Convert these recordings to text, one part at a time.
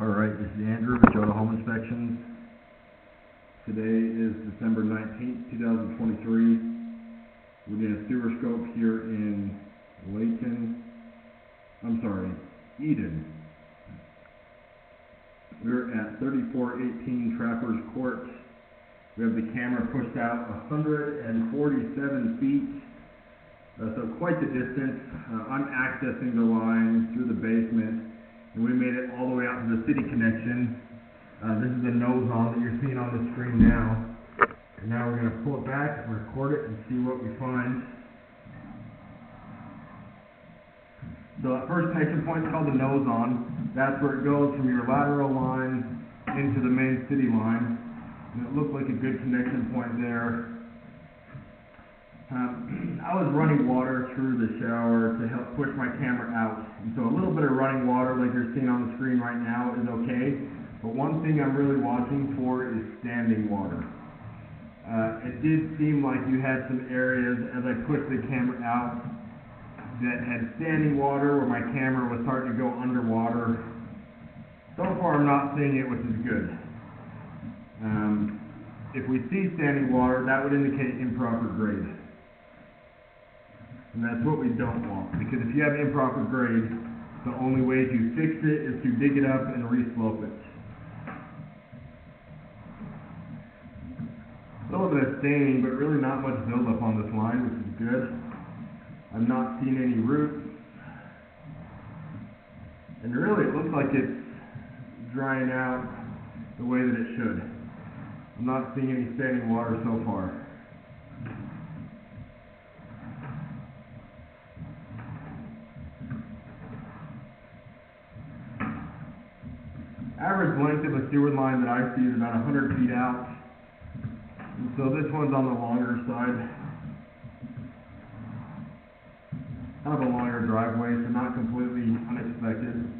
Alright, this is Andrew with Joda Home Inspections. Today is December 19th, 2023. We're doing a sewer scope here in Eden. We're at 3418 Trappers Court. We have the camera pushed out 147 feet, so quite the distance. I'm accessing the line through the basement, and we made it all the way out to the city connection. This is the nose on that you're seeing on the screen now. And now we're going to pull it back and record it and see what we find. So that first connection point is called the nose on. That's where it goes from your lateral line into the main city line. And it looked like a good connection point there. I was running water through the shower to help push my camera out. And so a little bit of running water like you're seeing on the screen right now is okay. But one thing I'm really watching for is standing water. It did seem like you had some areas as I pushed the camera out that had standing water where my camera was starting to go underwater. So far I'm not seeing it, which is good. If we see standing water, that would indicate improper grade. And that's what we don't want, because if you have improper grade, the only way to fix it is to dig it up and re-slope it. A little bit of staining, but really not much buildup on this line, which is good. I've not seen any roots. And really it looks like it's drying out the way that it should. I'm not seeing any standing water so far. Average length of a sewer line that I see is about 100 feet out. And so this one's on the longer side. Kind of a longer driveway, so not completely unexpected.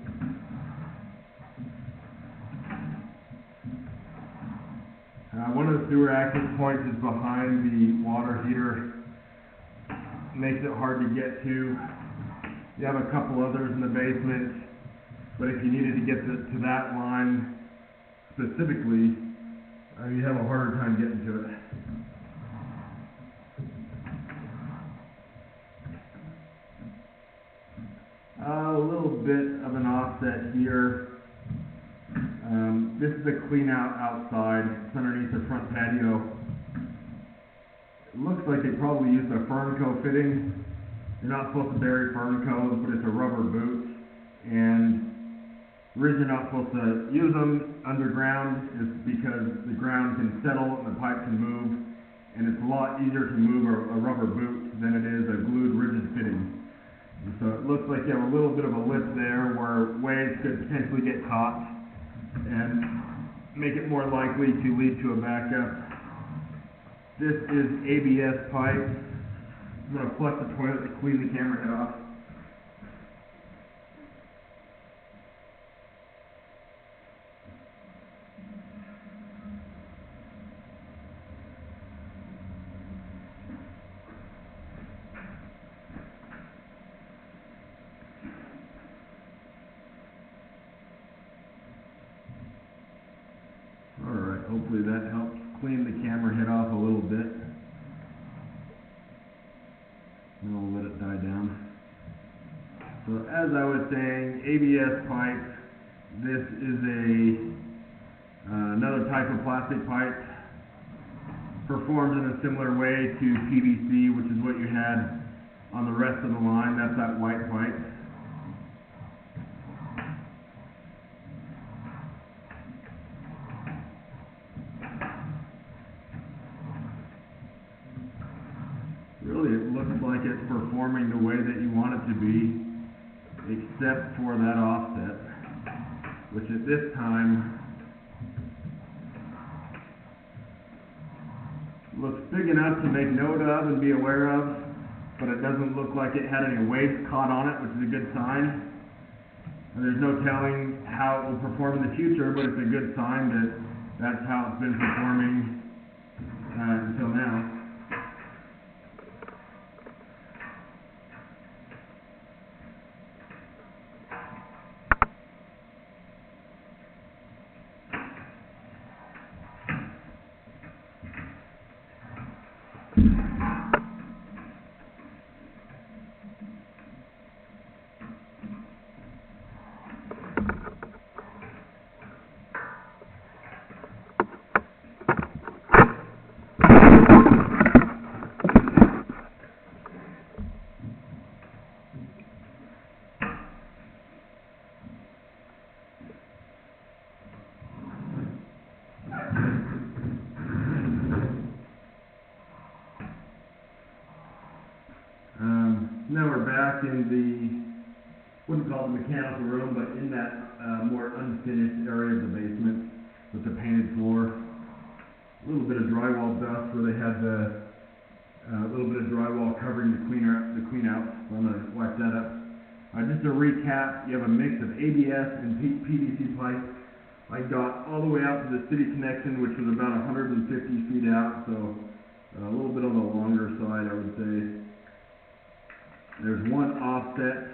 One of the sewer access points is behind the water heater. Makes it hard to get to. You have a couple others in the basement, but if you needed to get to that line specifically, you have a harder time getting to it. A little bit of an offset here. This is a clean out outside. It's underneath the front patio. It looks like they probably used a Fernco fitting. You're not supposed to bury Fernco, but it's a rubber boot. And the reason you're not supposed to use them underground is because the ground can settle and the pipe can move. And it's a lot easier to move a rubber boot than it is a glued rigid fitting. And so it looks like you have a little bit of a lip there where waves could potentially get caught and make it more likely to lead to a backup. This is ABS pipe. I'm going to flush the toilet to clean the camera head off. Alright, hopefully that helps clean the camera head off a little bit. And I'll let it die down. So as I was saying, ABS pipe. This is another type of plastic pipe. Performs in a similar way to PVC, which is what you had on the rest of the line. That's that white pipe. Really, it looks like it's performing the way that you want it to be, except for that offset, which at this time looks big enough to make note of and be aware of, but it doesn't look like it had any waste caught on it, which is a good sign. And there's no telling how it will perform in the future, but it's a good sign that that's how it's been performing until now. now we're back in the, wouldn't call it the mechanical room, but in that more unfinished area of the basement with the painted floor. A little bit of drywall dust where they had the little bit of drywall covering the clean out. So I'm going to wipe that up. Just to recap, you have a mix of ABS and PVC pipe. I got all the way out to the city connection, which was about 150 feet out, so a little bit on the longer side, I would say. There's one offset.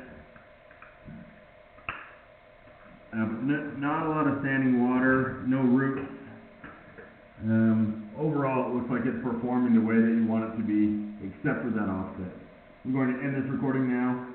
Not a lot of standing water, no roots. Overall, it looks like it's performing the way that you want it to be, except for that offset. I'm going to end this recording now.